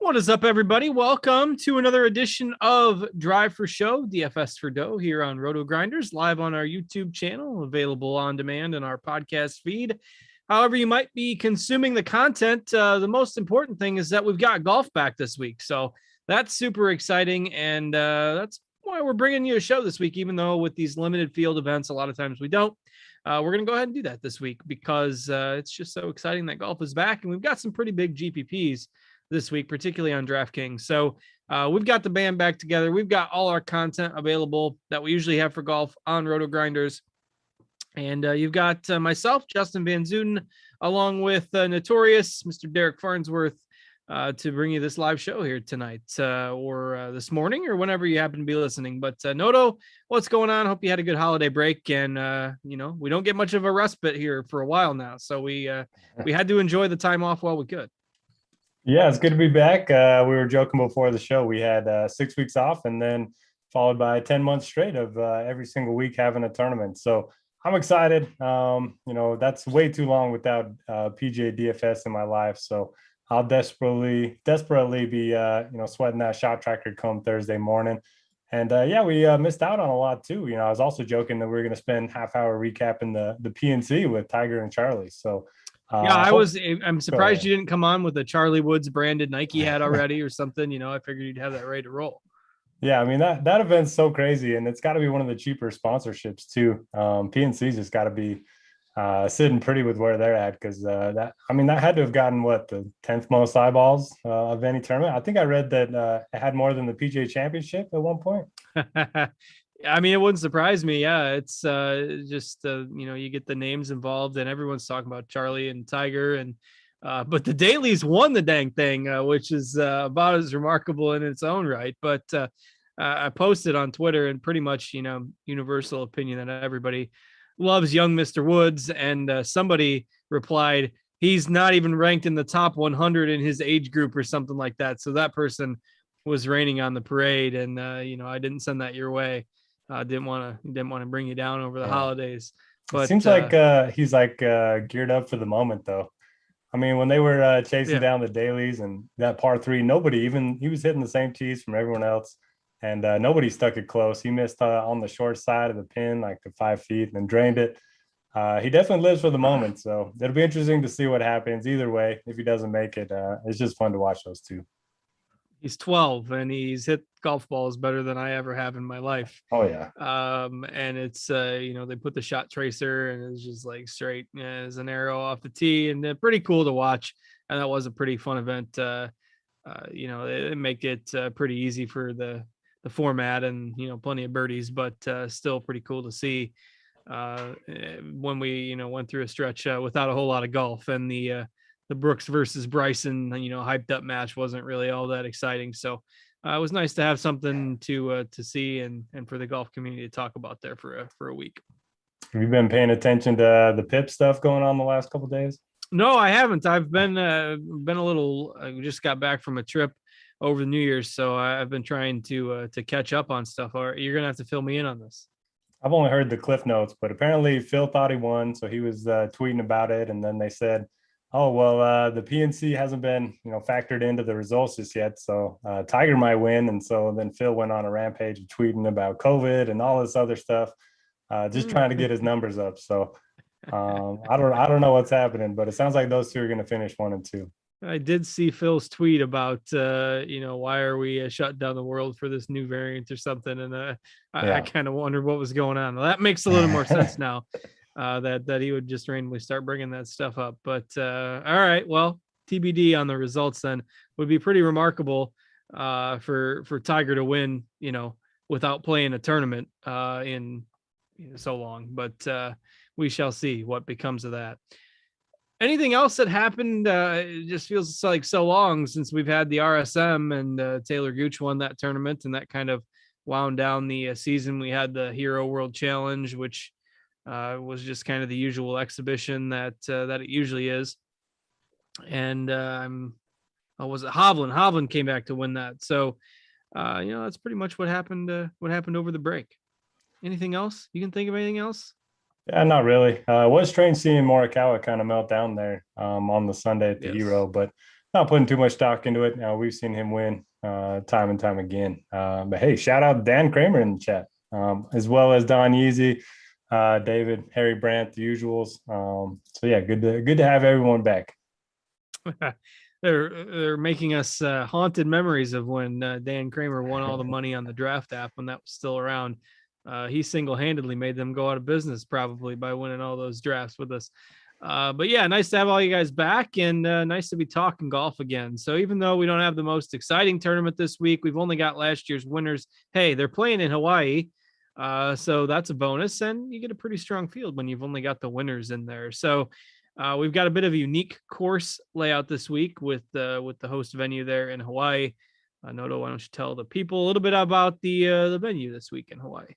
What is up, everybody? Welcome to another edition of Drive for Show, DFS for Dough, here on Rotogrinders, live on our YouTube channel, available on demand in our podcast feed. However you might be consuming the content, the most important thing is that we've got golf back this week. So that's super exciting, and that's why we're bringing you a show this week, even though with these limited field events, a lot of times we don't. We're going to go ahead and do that this week because it's just so exciting that golf is back, and we've got some pretty big GPPs this week, particularly on DraftKings. So we've got the band back together. We've got all our content available that we usually have for golf on Rotogrinders. And you've got myself, Justin Van Zuiden, along with Notorious, Mr. Derek Farnsworth, to bring you this live show here tonight or this morning or whenever you happen to be listening. But Noto, what's going on? Hope you had a good holiday break. And, we don't get much of a respite here for a while now. So we had to enjoy the time off while we could. Yeah, it's good to be back. We were joking before the show. We had 6 weeks off and then followed by 10 months straight of every single week having a tournament. So I'm excited. That's way too long without PGA Dfs in my life. So I'll desperately be, sweating that shot tracker come Thursday morning. And we missed out on a lot too. I was also joking that we were going to spend half-hour recapping the PNC with Tiger and Charlie. So I'm surprised you didn't come on with a Charlie Woods branded Nike hat already or something. I figured you'd have that ready to roll. Yeah, I mean, that event's so crazy, and it's got to be one of the cheaper sponsorships too. PNC's just got to be sitting pretty with where they're at, because that had to have gotten the 10th most eyeballs of any tournament. I think I read that it had more than the PGA Championship at one point. I mean, it wouldn't surprise me. Yeah, it's just you get the names involved, and everyone's talking about Charlie and Tiger, and but the dailies won the dang thing, which is about as remarkable in its own right. But I posted on Twitter, and pretty much universal opinion that everybody loves young Mr. Woods, and somebody replied, he's not even ranked in the top 100 in his age group or something like that. So that person was raining on the parade, and I didn't send that your way. Didn't want to bring you down over the holidays. But it seems like he's geared up for the moment, though. I mean, when they were chasing down the dailies and that par 3, he was hitting the same tees from everyone else, and nobody stuck it close. He missed on the short side of the pin, like the 5 feet, and then drained it. He definitely lives for the moment, so it'll be interesting to see what happens either way. If he doesn't make it, it's just fun to watch those two. He's 12 and he's hit golf balls better than I ever have in my life. Oh yeah. And it's they put the shot tracer, and it's just like straight as an arrow off the tee, and pretty cool to watch. And that was a pretty fun event. They make it pretty easy for the format, and plenty of birdies, but still pretty cool to see when we went through a stretch without a whole lot of golf, and the Brooks versus Bryson, hyped up match wasn't really all that exciting. So it was nice to have something to see and for the golf community to talk about there for a week. Have you been paying attention to the PIP stuff going on the last couple of days? No, I haven't. I've been a little. I just got back from a trip over the New Year's, so I've been trying to catch up on stuff. Or you're gonna have to fill me in on this. I've only heard the cliff notes, but apparently Phil thought he won, so he was tweeting about it, and then they said Oh, well, the PNC hasn't been, factored into the results just yet. So Tiger might win. And so then Phil went on a rampage of tweeting about COVID and all this other stuff, just trying to get his numbers up. So I don't know what's happening, but it sounds like those two are going to finish 1 and 2. I did see Phil's tweet about, why are we shut down the world for this new variant or something. And I kind of wondered what was going on. Well, that makes a little more sense now. That he would just randomly start bringing that stuff up. But all right, well, TBD on the results then. Would be pretty remarkable for Tiger to win, without playing a tournament in so long. But we shall see what becomes of that. Anything else that happened? It just feels like so long since we've had the RSM, and Taylor Gooch won that tournament, and that kind of wound down the season. We had the Hero World Challenge, which was just kind of the usual exhibition that it usually is. And was it Hovland? Hovland came back to win that. So, that's pretty much what happened over the break. Anything else? You can think of anything else? Yeah, not really. It was strange seeing Morikawa kind of melt down there on the Sunday at the Hero, but not putting too much stock into it. We've seen him win time and time again. But hey, shout out Dan Kramer in the chat, as well as Don Yeezy, David, Harry Brandt, the usuals. So yeah, good to have everyone back. They're making us haunted memories of when Dan Kramer won all the money on the draft app when that was still around. He single-handedly made them go out of business probably by winning all those drafts with us. But yeah, nice to have all you guys back, and nice to be talking golf again. So even though we don't have the most exciting tournament this week, we've only got last year's winners. Hey, they're playing in Hawaii. So that's a bonus, and you get a pretty strong field when you've only got the winners in there. So we've got a bit of a unique course layout this week with the host venue there in Hawaii. Noto, why don't you tell the people a little bit about the venue this week in Hawaii?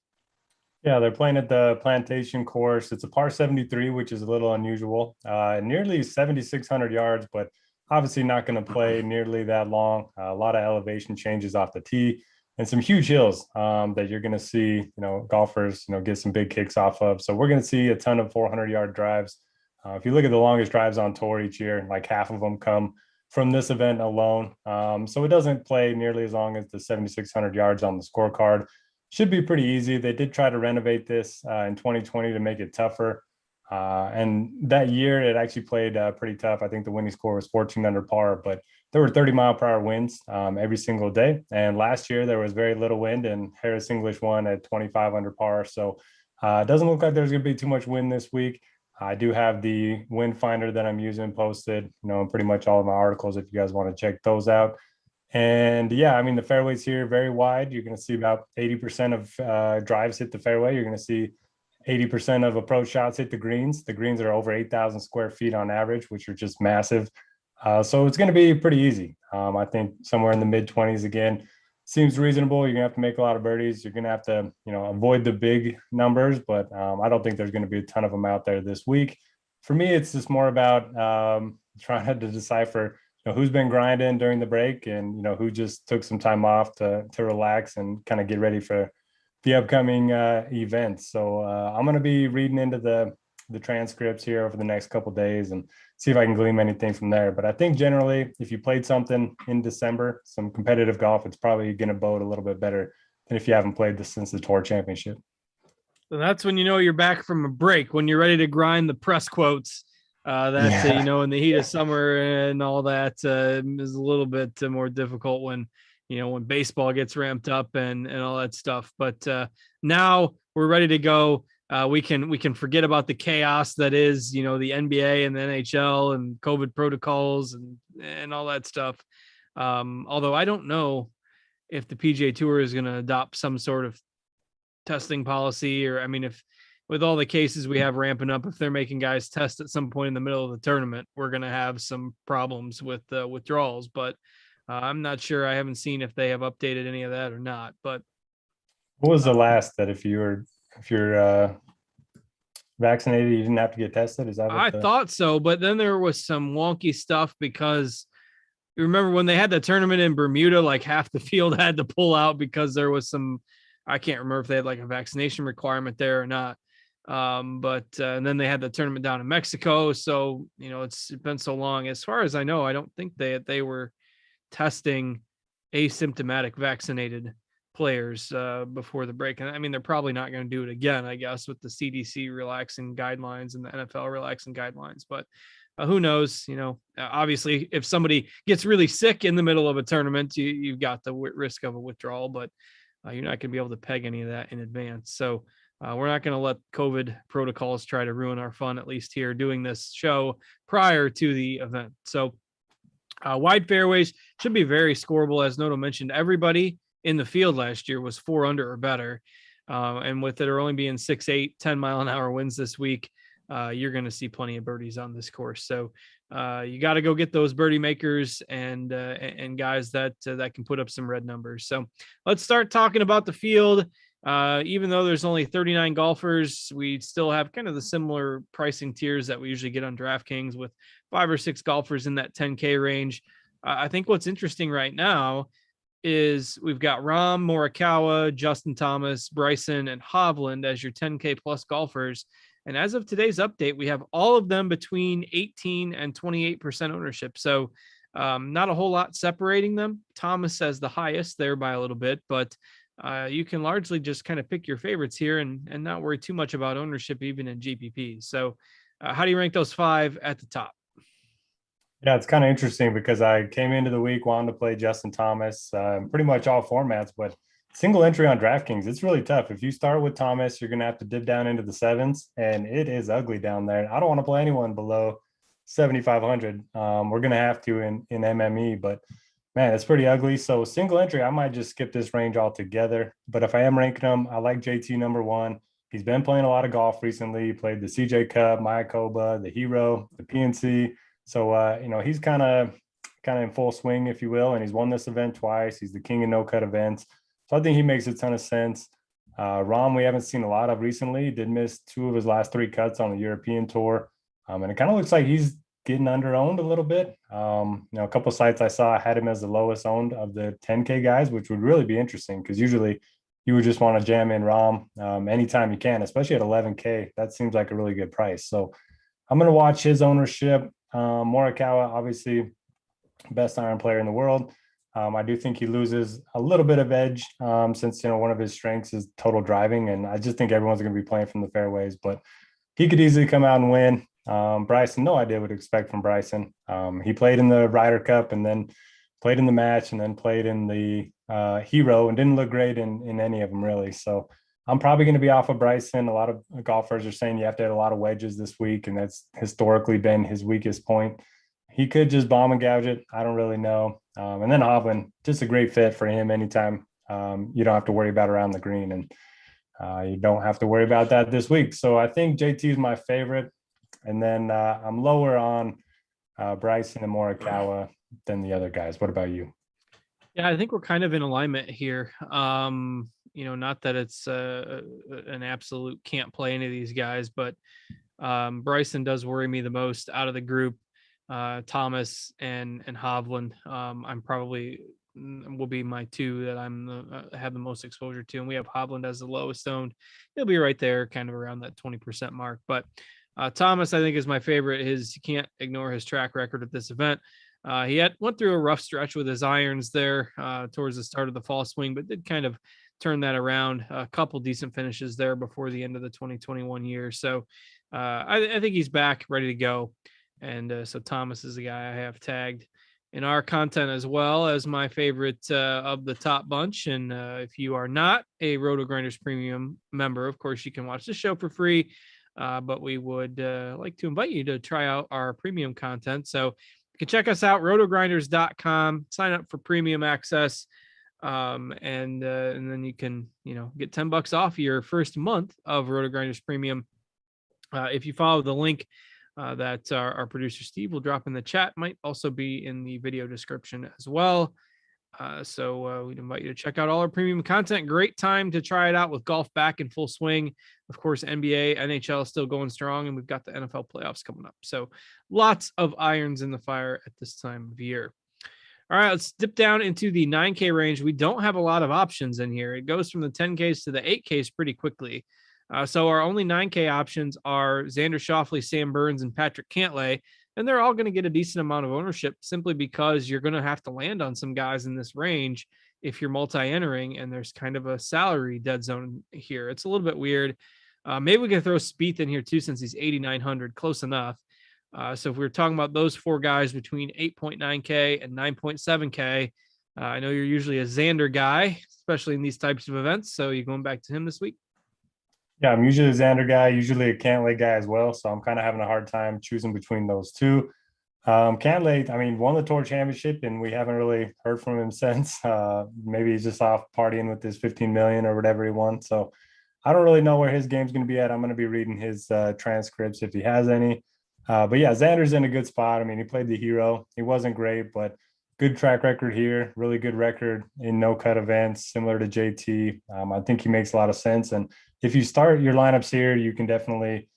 Yeah, they're playing at the Plantation course. It's a par 73, which is a little unusual. Nearly 7,600 yards, but obviously not going to play nearly that long. A lot of elevation changes off the tee and some huge hills that you're going to see, golfers, get some big kicks off of. So we're going to see a ton of 400-yard drives. If you look at the longest drives on tour each year, like half of them come from this event alone. So it doesn't play nearly as long as the 7,600 yards on the scorecard. Should be pretty easy. They did try to renovate this in 2020 to make it tougher. And that year, it actually played pretty tough. I think the winning score was 14 under par, but there were 30-mile-per-hour winds every single day. And last year, there was very little wind, and Harris English won at 25 under par. So it doesn't look like there's going to be too much wind this week. I do have the wind finder that I'm using posted, in pretty much all of my articles if you guys want to check those out. And yeah, I mean, the fairways here are very wide. You're going to see about 80% of drives hit the fairway. You're going to see 80% of approach shots hit the greens. The greens are over 8,000 square feet on average, which are just massive. So it's going to be pretty easy. I think somewhere in the mid-20s again seems reasonable. You're going to have to make a lot of birdies. You're going to have to, avoid the big numbers, but I don't think there's going to be a ton of them out there this week. For me, it's just more about trying to decipher who's been grinding during the break and, who just took some time off to relax and kind of get ready for the upcoming events. So I'm going to be reading into the transcripts here over the next couple of days and see if I can glean anything from there. But I think generally, if you played something in December, some competitive golf, it's probably going to bode a little bit better than if you haven't played this since the Tour Championship. So that's when you're back from a break, when you're ready to grind the press quotes. In the heat of summer and all that is a little bit more difficult when baseball gets ramped up and all that stuff. But now we're ready to go. We can forget about the chaos that is, the NBA and the NHL and COVID protocols and all that stuff. Although I don't know if the PGA Tour is going to adopt some sort of testing policy, or if with all the cases we have ramping up, if they're making guys test at some point in the middle of the tournament, we're going to have some problems with withdrawals. But I'm not sure. I haven't seen if they have updated any of that or not. But what was the last that if you're vaccinated, you didn't have to get tested? Is that what I thought so? But then there was some wonky stuff because you remember when they had the tournament in Bermuda, like half the field had to pull out because there was some, I can't remember if they had like a vaccination requirement there or not. But and then they had the tournament down in Mexico. So, it's been so long. As far as I know, I don't think they were testing asymptomatic vaccinated players before the break. And I mean, they're probably not going to do it again, I guess, with the CDC relaxing guidelines and the NFL relaxing guidelines. But who knows? Obviously, if somebody gets really sick in the middle of a tournament, you've got the risk of a withdrawal, but you're not going to be able to peg any of that in advance. So we're not going to let COVID protocols try to ruin our fun, at least here doing this show prior to the event. So wide fairways should be very scoreable. As Noto mentioned, everybody in the field last year was 4 under or better. And with it only being 6-8, 10-mile-an-hour winds this week, you're going to see plenty of birdies on this course. So you got to go get those birdie makers and guys that can put up some red numbers. So let's start talking about the field. Even though there's only 39 golfers, we still have kind of the similar pricing tiers that we usually get on DraftKings, with 5 or 6 golfers in that 10K range. I think what's interesting right now is we've got Rahm, Morikawa, Justin Thomas, Bryson, and Hovland as your 10K plus golfers. And as of today's update, we have all of them between 18 and 28% ownership. So not a whole lot separating them. Thomas says the highest there by a little bit, but you can largely just kind of pick your favorites here and not worry too much about ownership, even in GPP. So how do you rank those 5 at the top? Yeah, it's kind of interesting because I came into the week wanting to play Justin Thomas, pretty much all formats, but single entry on DraftKings, it's really tough. If you start with Thomas, you're going to have to dip down into the 7s, and it is ugly down there. I don't want to play anyone below 7,500. We're going to have to in MME, but man, it's pretty ugly. So single entry, I might just skip this range altogether. But if I am ranking them, I like JT number 1. He's been playing a lot of golf recently. He played the CJ Cup, Mayakoba, the Hero, the PNC. So, he's kind of in full swing, if you will, and he's won this event twice. He's the king of no-cut events. So I think he makes a ton of sense. Rahm, we haven't seen a lot of recently. He did miss 2 of his last 3 cuts on the European tour. And it kind of looks like he's getting under-owned a little bit. A couple of sites I saw had him as the lowest owned of the 10K guys, which would really be interesting because usually you would just want to jam in Rahm anytime you can, especially at 11K. That seems like a really good price. So I'm going to watch his ownership. Morikawa, obviously, best iron player in the world. I do think he loses a little bit of edge since, one of his strengths is total driving. And I just think everyone's going to be playing from the fairways, but he could easily come out and win. Bryson, no idea what to expect from Bryson. He played in the Ryder Cup and then played in the match and then played in the Hero and didn't look great in any of them really. So I'm probably going to be off of Bryson. A lot of golfers are saying you have to hit a lot of wedges this week, and that's historically been his weakest point. He could just bomb and gouge it. I don't really know. And then Hovland, just a great fit for him anytime. You don't have to worry about around the green, and you don't have to worry about that this week. So I think JT is my favorite. And then I'm lower on Bryson and Morikawa than the other guys. What about you? Yeah, I think we're kind of in alignment here. Not that it's an absolute can't play any of these guys, but Bryson does worry me the most out of the group. Thomas and Hovland, I'm probably will be my 2 that have the most exposure to, and we have Hovland as the lowest owned. He'll be right there, kind of around that 20% mark. But Thomas, I think, is my favorite. You can't ignore his track record at this event. He went through a rough stretch with his irons there towards the start of the fall swing, but did kind of turn that around. A couple decent finishes there before the end of the 2021 year. So I think he's back, ready to go. And so Thomas is the guy I have tagged in our content as well as my favorite of the top bunch. And if you are not a Rotogrinders Premium member, of course, you can watch the show for free. But we would like to invite you to try out our premium content. So you can check us out, rotogrinders.com, sign up for premium access. And then you can, get $10 off your first month of Rotogrinders Premium. If you follow the link that our producer Steve will drop in the chat, might also be in the video description as well. So we'd invite you to check out all our premium content. Great time to try it out with golf back in full swing. Of course, NBA, NHL is still going strong, and we've got the NFL playoffs coming up. So lots of irons in the fire at this time of year. All right, let's dip down into the 9K range. We don't have a lot of options in here. It goes from the 10Ks to the 8Ks pretty quickly. So our only 9K options are Xander Schauffele, Sam Burns, and Patrick Cantlay. And they're all going to get a decent amount of ownership simply because you're going to have to land on some guys in this range if you're multi-entering, and there's kind of a salary dead zone here. It's a little bit weird. Maybe we can throw Spieth in here too, since he's 8,900, close enough. So if we were talking about those four guys between 8.9K and 9.7K, I know you're usually a Xander guy, especially in these types of events. So you're going back to him this week? Yeah, I'm usually a Xander guy, usually a Cantlay guy as well. So I'm kind of having a hard time choosing between those two. Cantlay, I mean, won the Tour Championship, and we haven't really heard from him since. Maybe he's just off partying with his 15 million or whatever he won. So I don't really know where his game's going to be at. I'm going to be reading his transcripts if he has any. But yeah, Xander's in a good spot. I mean, he played the Hero. He wasn't great, but good track record here. Really good record in no-cut events, similar to JT. I think he makes a lot of sense. And if you start your lineups here, you can definitely,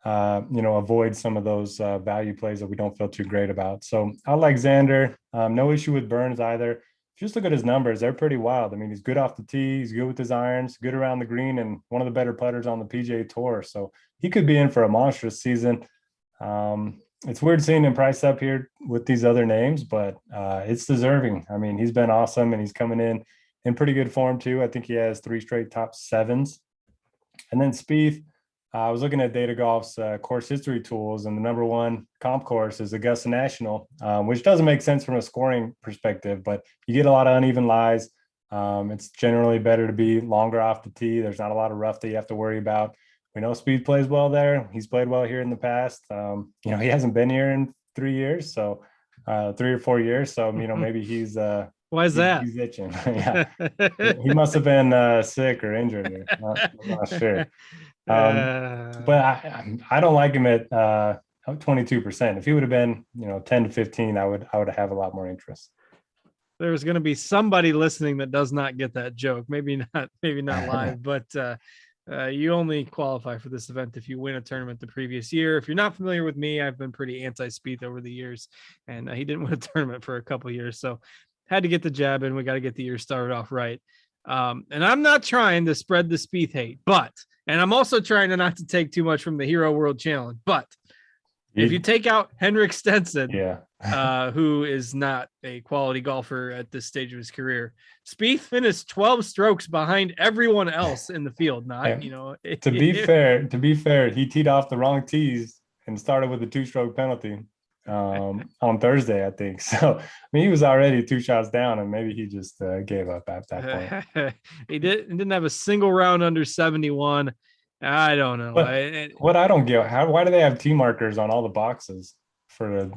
avoid some of those value plays that we don't feel too great about. So I like Xander. No issue with Burns either. Just look at his numbers. They're pretty wild. I mean, he's good off the tee. He's good with his irons, good around the green, and one of the better putters on the PGA Tour. So he could be in for a monstrous season. It's weird seeing him priced up here with these other names, but it's deserving. I mean, he's been awesome, and he's coming in pretty good form too. I think he has 3 straight top 7s. And then Spieth, I was looking at Data Golf's course history tools, and the number 1 comp course is Augusta National, which doesn't make sense from a scoring perspective, but you get a lot of uneven lies. It's generally better to be longer off the tee. There's not a lot of rough that you have to worry about. We know Spieth plays well there. He's played well here in the past. He hasn't been here in 3 years, so 3 or 4 years. So, maybe he's why is that? He's itching. Yeah, he must have been sick or injured. I'm not sure. But I don't like him at 22%. If he would have been 10 to 15, I would have a lot more interest. There's going to be somebody listening that does not get that joke. Maybe not live, but you only qualify for this event if you win a tournament the previous year. If you're not familiar with me, I've been pretty anti-Spieth over the years, and he didn't win a tournament for a couple of years, so had to get the jab in. We got to get the year started off right. And I'm not trying to spread the Spieth hate, and I'm also trying to not to take too much from the Hero World Challenge. But if you take out Henrik Stenson, who is not a quality golfer at this stage of his career, Spieth finished 12 strokes behind everyone else in the field. To be fair, he teed off the wrong tees and started with a 2-stroke penalty on Thursday, I think. So, I mean, he was already 2 shots down, and maybe he just gave up at that point. He didn't have a single round under 71. I don't know. What I don't get, why do they have tee markers on all the boxes for the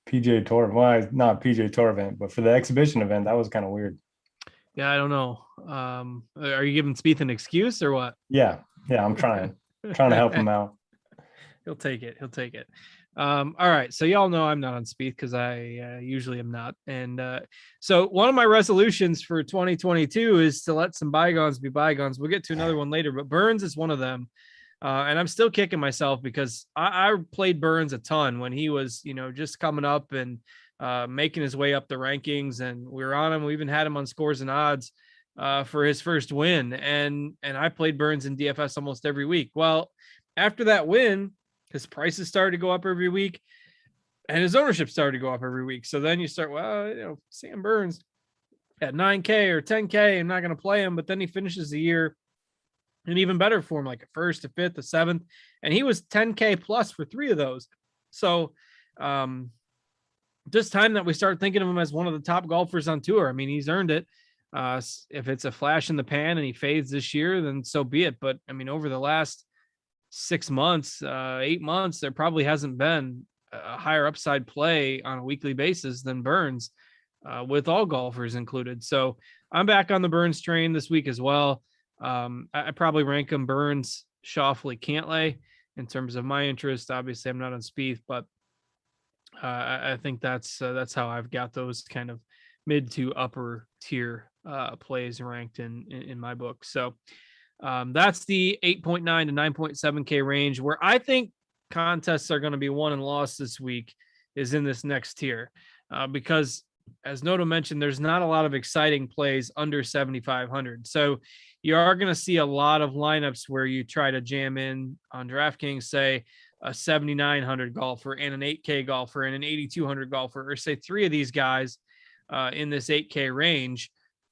PGA Tour? Well, not PGA Tour event, but for the exhibition event, that was kind of weird. Yeah, I don't know. Are you giving Spieth an excuse or what? Yeah, I'm trying to help him out. He'll take it. All right. So y'all know I'm not on Spieth because I usually am not. And so one of my resolutions for 2022 is to let some bygones be bygones. We'll get to another one later, but Burns is one of them. And I'm still kicking myself because I played Burns a ton when he was, just coming up and making his way up the rankings, and we were on him. We even had him on Scores and Odds for his first win. And I played Burns in DFS almost every week. Well, after that win, his prices started to go up every week and his ownership started to go up every week. So then you start, Sam Burns at 9K or 10K, I'm not going to play him. But then he finishes the year in even better form, like a 1st, a 5th, a 7th. And he was 10K plus for 3 of those. So just time that we start thinking of him as one of the top golfers on tour. I mean, he's earned it. If it's a flash in the pan and he fades this year, then so be it. But I mean, over the last 6 months, 8 months, there probably hasn't been a higher upside play on a weekly basis than Burns, with all golfers included. So I'm back on the Burns train this week as well. I probably rank him Burns, Schauffele, Cantlay in terms of my interest. Obviously, I'm not on Spieth, but I think that's how I've got those kind of mid to upper tier plays ranked in my book. So that's the 8.9 to 9.7K range. Where I think contests are going to be won and lost this week is in this next tier, because as Noto mentioned, there's not a lot of exciting plays under 7,500. So you are going to see a lot of lineups where you try to jam in on DraftKings, say a 7,900 golfer and an 8K golfer and an 8,200 golfer, or say three of these guys in this 8K range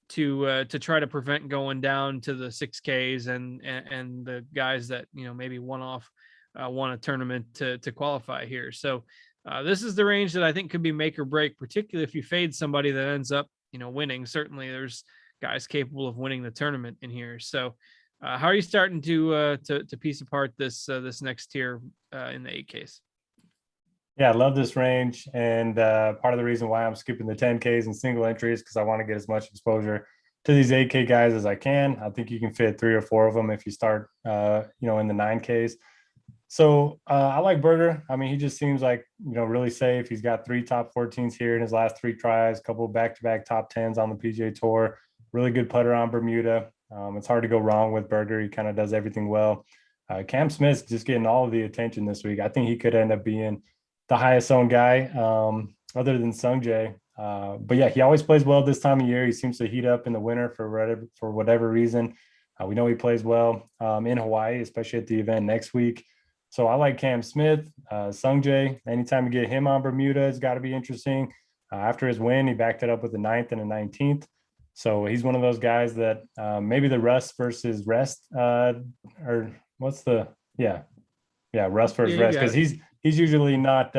to try to prevent going down to the 6Ks and the guys that, you know, maybe won a tournament to qualify here. So this is the range that I think could be make or break, particularly if you fade somebody that ends up, you know, winning. Certainly there's guys capable of winning the tournament in here. So how are you starting to piece apart this next tier in the 8Ks? Yeah, I love this range. And part of the reason why I'm skipping the 10Ks and single entries because I want to get as much exposure to these 8K guys as I can. I think you can fit 3 or 4 of them if you start, you know, in the 9Ks. So I like Berger. I mean, he just seems like, you know, really safe. He's got 3 top 14s here in his last 3 tries, a couple of back-to-back top 10s on the PGA Tour, really good putter on Bermuda. It's hard to go wrong with Berger. He kind of does everything well. Cam Smith's just getting all of the attention this week. I think he could end up being the highest owned guy other than Sung Jae. But yeah, he always plays well this time of year. He seems to heat up in the winter for whatever reason. We know he plays well in Hawaii, especially at the event next week. So I like Cam Smith, Sung Jae. Anytime you get him on Bermuda, it's got to be interesting. After his win, he backed it up with the 9th and a 19th. So he's one of those guys that maybe the rust versus rest, or what's the rust versus rest, because he's usually not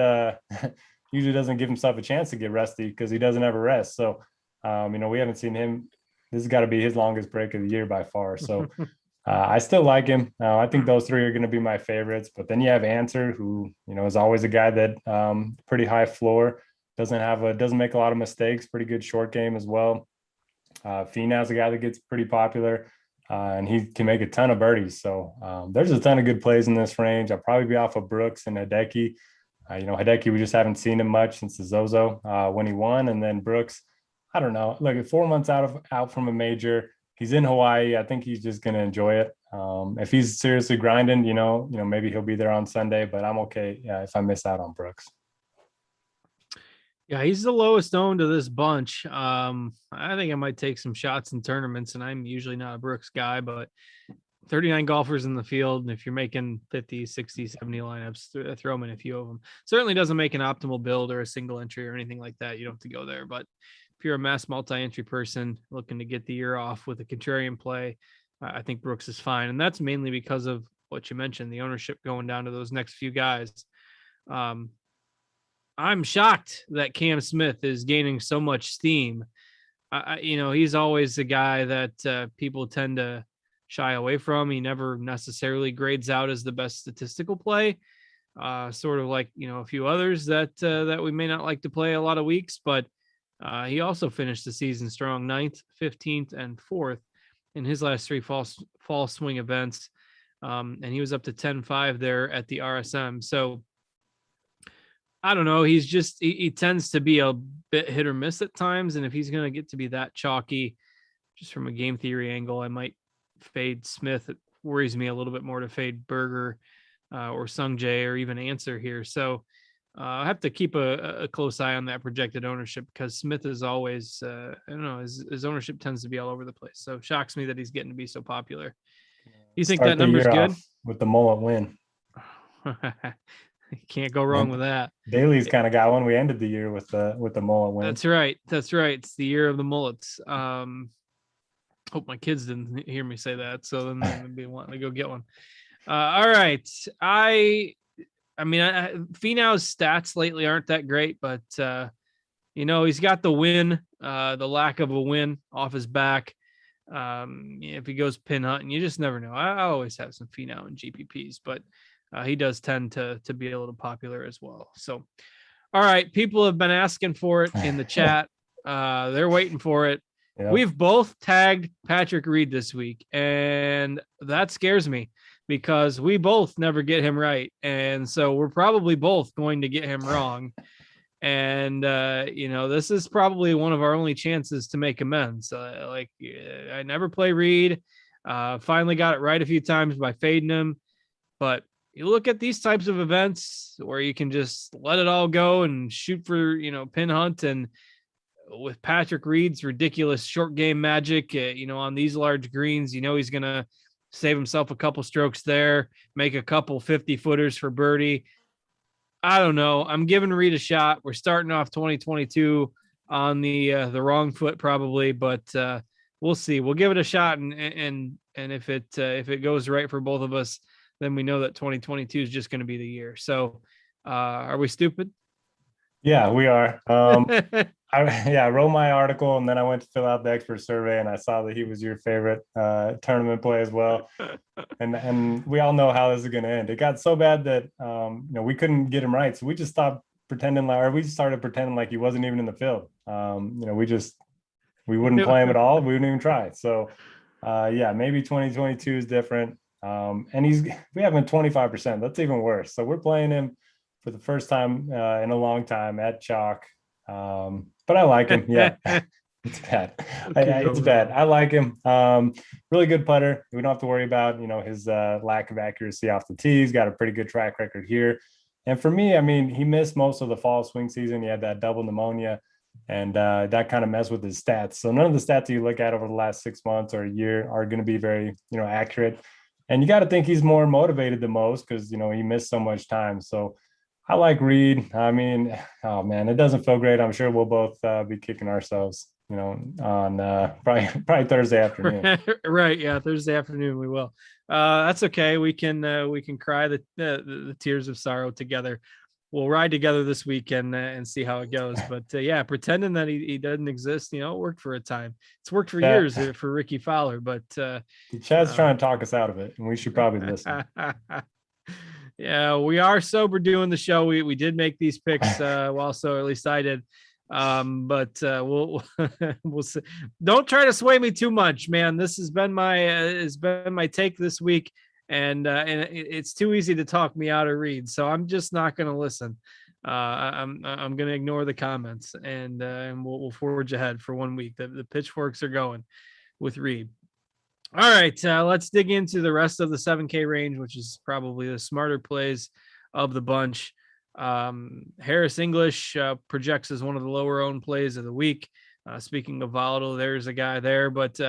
usually doesn't give himself a chance to get rusty because he doesn't ever rest. So you know, we haven't seen him. This has got to be his longest break of the year by far. So I still like him. I think those 3 are going to be my favorites. But then you have Answer, who, you know, is always a guy that pretty high floor, doesn't make a lot of mistakes, pretty good short game as well. Finau's a guy that gets pretty popular, and he can make a ton of birdies. So there's a ton of good plays in this range. I'll probably be off of Brooks and Hideki. You know, Hideki, we just haven't seen him much since the Zozo when he won. And then Brooks, I don't know, look, at 4 months out from a major, he's in Hawaii. I think he's just going to enjoy it. If he's seriously grinding, you know, maybe he'll be there on Sunday, but I'm okay if I miss out on Brooks. Yeah, he's the lowest owned of this bunch. I think I might take some shots in tournaments, and I'm usually not a Brooks guy, but 39 golfers in the field, and if you're making 50, 60, 70 lineups, throw them in a few of them. Certainly doesn't make an optimal build or a single entry or anything like that. You don't have to go there, but if you're a mass multi-entry person looking to get the year off with a contrarian play, I think Brooks is fine. And that's mainly because of what you mentioned, the ownership going down to those next few guys. I'm shocked that Cam Smith is gaining so much steam. You know, he's always the guy that people tend to shy away from. He never necessarily grades out as the best statistical play. Sort of like, you know, a few others that we may not like to play a lot of weeks, but he also finished the season strong, 9th, 15th, and 4th in his last 3 fall swing events. And he was up to 10-5 there at the RSM. So I don't know. He tends to be a bit hit or miss at times. And if he's going to get to be that chalky, just from a game theory angle, I might fade Smith. It worries me a little bit more to fade Berger or Sung Jae or even Answer here. So I have to keep a close eye on that projected ownership because Smith is always, I don't know, his ownership tends to be all over the place. So it shocks me that he's getting to be so popular. You think that number's good? With the mullet win. You can't go wrong with that. Daly's kind of got one. We ended the year with the mullet win. That's right. It's the year of the mullets. Hope my kids didn't hear me say that. So then they'd be wanting to go get one. All right. I mean, Finau's stats lately aren't that great, but you know, he's got the win, the lack of a win off his back. If he goes pin hunting, you just never know. I always have some Finau in GPPs, but he does tend to be a little popular as well. So, all right, people have been asking for it in the chat. They're waiting for it. Yep. We've both tagged Patrick Reed this week, and that scares me because we both never get him right. And so we're probably both going to get him wrong. And, you know, this is probably one of our only chances to make amends. I never play Reed. Finally got it right a few times by fading him. But you look at these types of events where you can just let it all go and shoot for, you know, pin hunt. And with Patrick Reed's ridiculous short game magic, on these large greens, he's going to save himself a couple strokes there, make a couple 50-footers for birdie. I don't know. I'm giving Reed a shot. We're starting off 2022 on the wrong foot probably, but we'll see. We'll give it a shot, and if it goes right for both of us, then we know that 2022 is just going to be the year. So, are we stupid? Yeah, we are. I wrote my article, and then I went to fill out the expert survey, and I saw that he was your favorite tournament play as well. And we all know how this is going to end. It got so bad that we couldn't get him right, so we just stopped pretending we started pretending like he wasn't even in the field. We wouldn't play him at all. We wouldn't even try. So maybe 2022 is different. And we have him 25%. That's even worse. So we're playing him for the first time in a long time at chalk. But I like him. Yeah, it's bad. It's bad. I like him. Really good putter. We don't have to worry about, his lack of accuracy off the tee. He's got a pretty good track record here. And for me, I mean, he missed most of the fall swing season. He had that double pneumonia, and that kind of messed with his stats. So none of the stats that you look at over the last 6 months or a year are going to be very, accurate. And you got to think he's more motivated than most because, he missed so much time. So I like Reed. I mean, oh man, it doesn't feel great. I'm sure we'll both be kicking ourselves, on probably Thursday afternoon. Right. Yeah. Thursday afternoon. We will. That's okay. We can cry the tears of sorrow together. We'll ride together this weekend and see how it goes. But pretending that he doesn't exist, it worked for a time. It's worked for years for Ricky Fowler, but Chad's trying to talk us out of it, and we should probably listen. Yeah, we are sober doing the show. We did make these picks, well, so at least I did. But we'll we'll see. Don't try to sway me too much, man. This has been my take this week, and it's too easy to talk me out of Reed. So I'm just not going to listen. I'm going to ignore the comments, and we'll forge ahead for 1 week. The pitchforks are going with Reed. All right, let's dig into the rest of the 7K range, which is probably the smarter plays of the bunch. Harris English projects as one of the lower owned plays of the week. Speaking of volatile, there's a guy there, but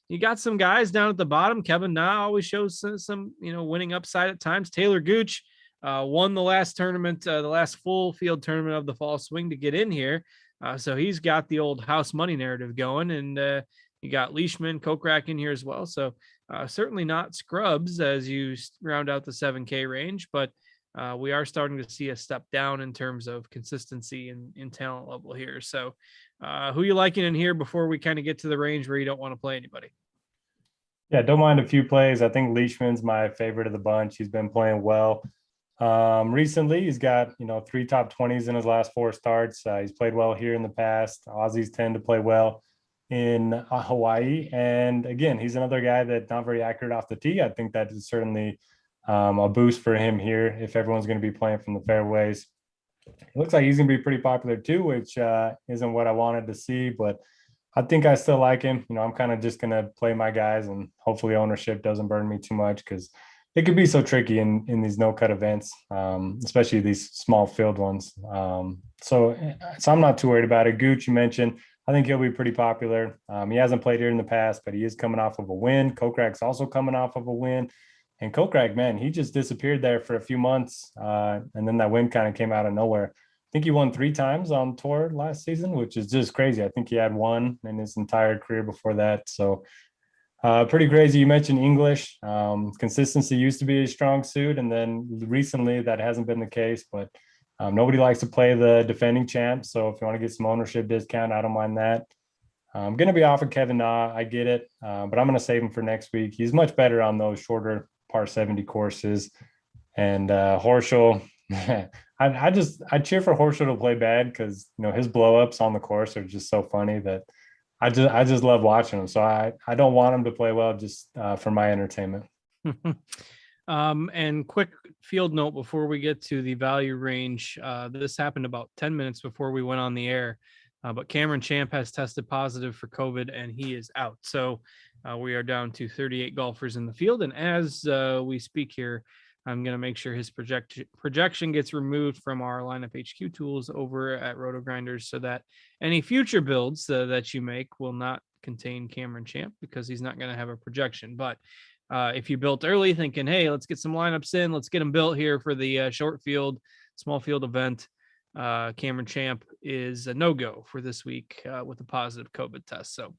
you got some guys down at the bottom. Kevin Na always shows some winning upside at times. Taylor Gooch won the last tournament, the last full field tournament of the fall swing to get in here. So he's got the old house money narrative going, and you got Leishman, Kokrak in here as well. So certainly not scrubs as you round out the 7K range, but we are starting to see a step down in terms of consistency and in talent level here. So who you liking in here before we kind of get to the range where you don't want to play anybody? Yeah, don't mind a few plays. I think Leishman's my favorite of the bunch. He's been playing well. Recently, he's got, 3 top 20s in his last 4 starts. He's played well here in the past. Aussies tend to play well in Hawaii. And again, he's another guy that's not very accurate off the tee. I think that is certainly a boost for him here if everyone's going to be playing from the fairways. It looks like he's going to be pretty popular too, which isn't what I wanted to see, but I think I still like him. I'm kind of just going to play my guys, and hopefully ownership doesn't burn me too much because it could be so tricky in these no-cut events, especially these small field ones. So I'm not too worried about it. Gooch, you mentioned, I think he'll be pretty popular. He hasn't played here in the past, but he is coming off of a win. Kokrak's also coming off of a win. And Kokrak, man, he just disappeared there for a few months. And then that win kind of came out of nowhere. I think he won 3 times on tour last season, which is just crazy. I think he had 1 in his entire career before that. So pretty crazy. You mentioned English. Consistency used to be a strong suit. And then recently that hasn't been the case, but nobody likes to play the defending champ. So if you want to get some ownership discount, I don't mind that. I'm going to be off of Kevin Na. I get it, but I'm going to save him for next week. He's much better on those shorter par 70 courses. And Horschel, I cheer for Horschel to play bad because, his blow-ups on the course are just so funny that I just love watching him. So I don't want him to play well just for my entertainment. And quick field note before we get to the value range. This happened about 10 minutes before we went on the air. But Cameron Champ has tested positive for COVID and he is out. So we are down to 38 golfers in the field. And as we speak here, I'm going to make sure his projection gets removed from our lineup HQ tools over at Rotogrinders so that any future builds that you make will not contain Cameron Champ, because he's not going to have a projection. But if you built early thinking, hey, let's get some lineups in, let's get them built here for the short field, small field event, Cameron Champ is a no-go for this week with a positive COVID test. So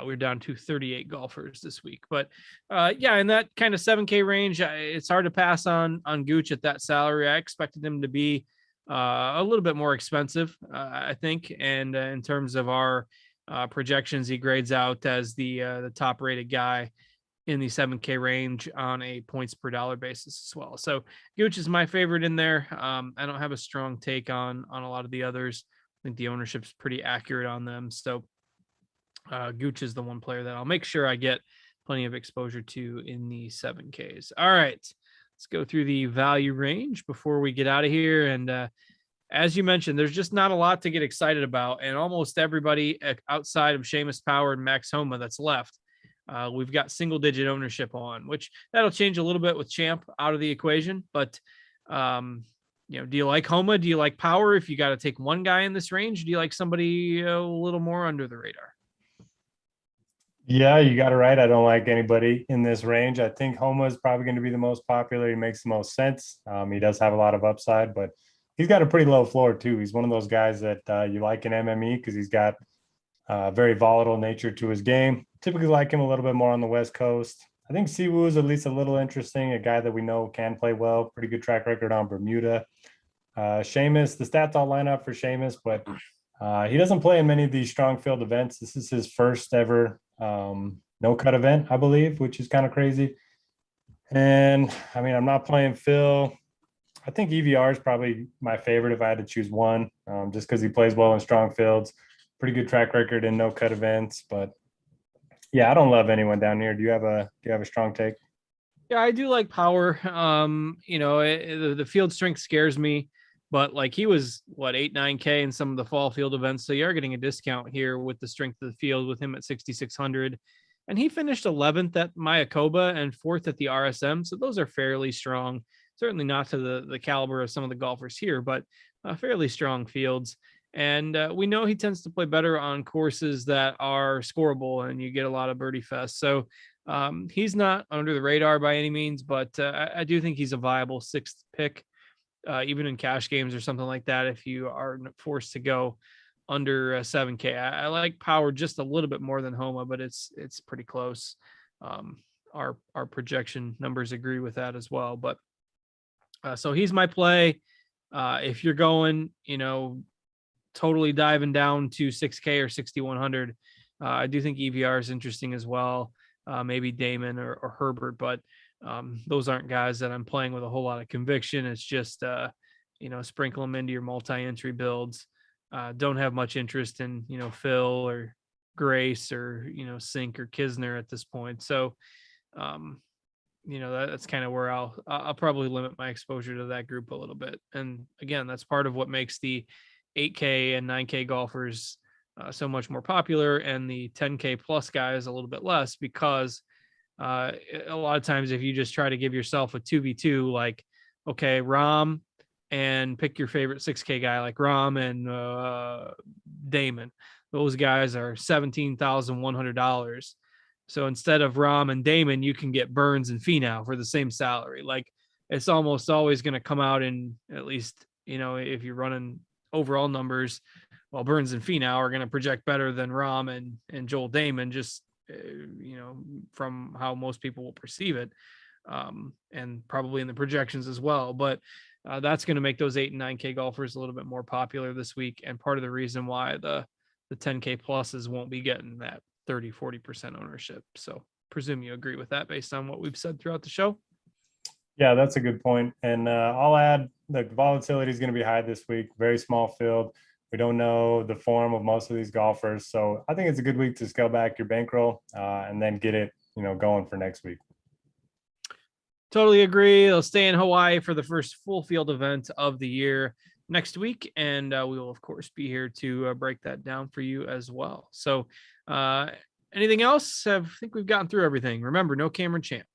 we're down to 38 golfers this week. But yeah, in that kind of 7K range, it's hard to pass on Gooch at that salary. I expected him to be a little bit more expensive, I think. And in terms of our projections, he grades out as the top rated guy in the 7K range on a points per dollar basis as well. So Gooch is my favorite in there. I don't have a strong take on a lot of the others. I think the ownership's pretty accurate on them. So Gooch is the one player that I'll make sure I get plenty of exposure to in the 7Ks. All right, let's go through the value range before we get out of here. And as you mentioned, there's just not a lot to get excited about. And almost everybody outside of Seamus Power and Max Homa that's left, we've got single digit ownership on, which that'll change a little bit with Champ out of the equation. But do you like Homa? Do you like Power? If you got to take one guy in this range, do you like somebody a little more under the radar? Yeah, you got it right. I don't like anybody in this range. I think Homa is probably going to be the most popular. He makes the most sense. He does have a lot of upside, but he's got a pretty low floor too. He's one of those guys that you like in MME because he's got a very volatile nature to his game. Typically like him a little bit more on the West Coast. I think Siwoo is at least a little interesting, a guy that we know can play well, pretty good track record on Bermuda. Seamus, the stats all line up for Seamus, but he doesn't play in many of these strong field events. This is his first ever no cut event, I believe, which is kind of crazy. And I mean, I'm not playing Phil. I think EVR is probably my favorite if I had to choose one, just because he plays well in strong fields, pretty good track record in no cut events. But yeah, I don't love anyone down here. Do you have a strong take? Yeah, I do like Power. The field strength scares me, but like he was 8-9K in some of the fall field events, so you are getting a discount here with the strength of the field with him at 6,600, and he finished 11th at Mayakoba and 4th at the RSM, so those are fairly strong. Certainly not to the caliber of some of the golfers here, but fairly strong fields. And we know he tends to play better on courses that are scoreable and you get a lot of birdie fest. So he's not under the radar by any means, but I do think he's a viable sixth pick, even in cash games or something like that, if you are forced to go under 7K. I like Power just a little bit more than Homa, but it's pretty close. Our projection numbers agree with that as well. But so he's my play. If you're going, totally diving down to 6K or 6,100, I do think EVR is interesting as well. Maybe Damon or Herbert, but those aren't guys that I'm playing with a whole lot of conviction. It's just, sprinkle them into your multi-entry builds. Don't have much interest in, Phil or Grace or, Sink or Kisner at this point. So, that's kind of where I'll probably limit my exposure to that group a little bit. And again, that's part of what makes the 8K and 9K golfers so much more popular, and the 10K plus guys a little bit less, because a lot of times if you just try to give yourself a 2v2, like, okay, Rom, and pick your favorite 6K guy like Rom and Damon, those guys are $17,100. So instead of Rom and Damon, you can get Burns and Finau for the same salary. Like, it's almost always going to come out in, at least, if you're running overall numbers, well, Burns and Finau are going to project better than Rom and Joel Damon, just, from how most people will perceive it. And probably in the projections as well. But that's going to make those 8 and 9K golfers a little bit more popular this week. And part of the reason why the 10K pluses won't be getting that 30-40% ownership. So presume you agree with that based on what we've said throughout the show. Yeah, that's a good point. And I'll add, the volatility is going to be high this week. Very small field. We don't know the form of most of these golfers. So I think it's a good week to scale back your bankroll and then get it, going for next week. Totally agree. They'll stay in Hawaii for the first full field event of the year next week. And we will, of course, be here to break that down for you as well. So anything else? I think we've gotten through everything. Remember, no Cameron Champ.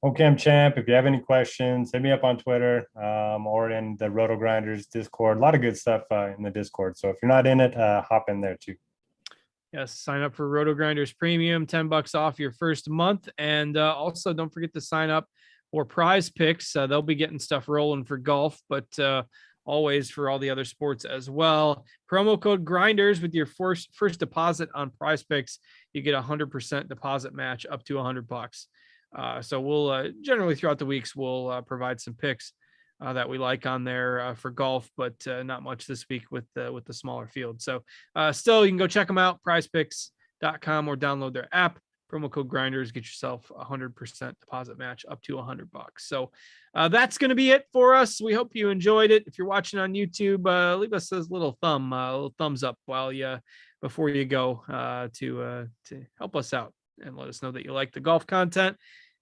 OCAM Champ. If you have any questions, hit me up on Twitter or in the Rotogrinders Discord. A lot of good stuff in the Discord. So if you're not in it, hop in there too. Yes, sign up for Rotogrinders Premium, $10 off your first month. And also don't forget to sign up for Prize Picks. They'll be getting stuff rolling for golf, but always for all the other sports as well. Promo code Grinders with your first deposit on Prize Picks. You get 100% deposit match up to $100. So we'll generally throughout the weeks, we'll provide some picks that we like on there for golf, but not much this week with the smaller field. So still, you can go check them out, prizepicks.com, or download their app. Promo code Grinders, get yourself 100% deposit match up to $100. So that's going to be it for us. We hope you enjoyed it. If you're watching on YouTube, leave us a little thumbs up before you go to help us out and let us know that you like the golf content.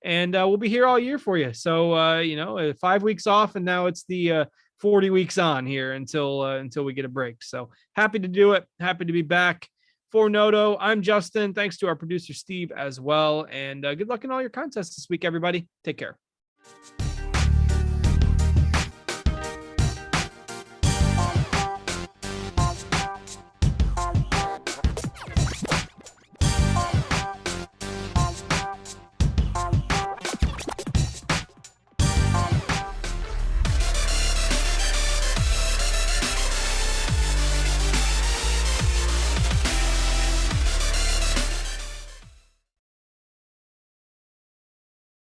And we'll be here all year for you. So, 5 weeks off, and now it's the 40 weeks on here until we get a break. So happy to do it. Happy to be back. For Noto, I'm Justin. Thanks to our producer, Steve, as well. And good luck in all your contests this week, everybody. Take care.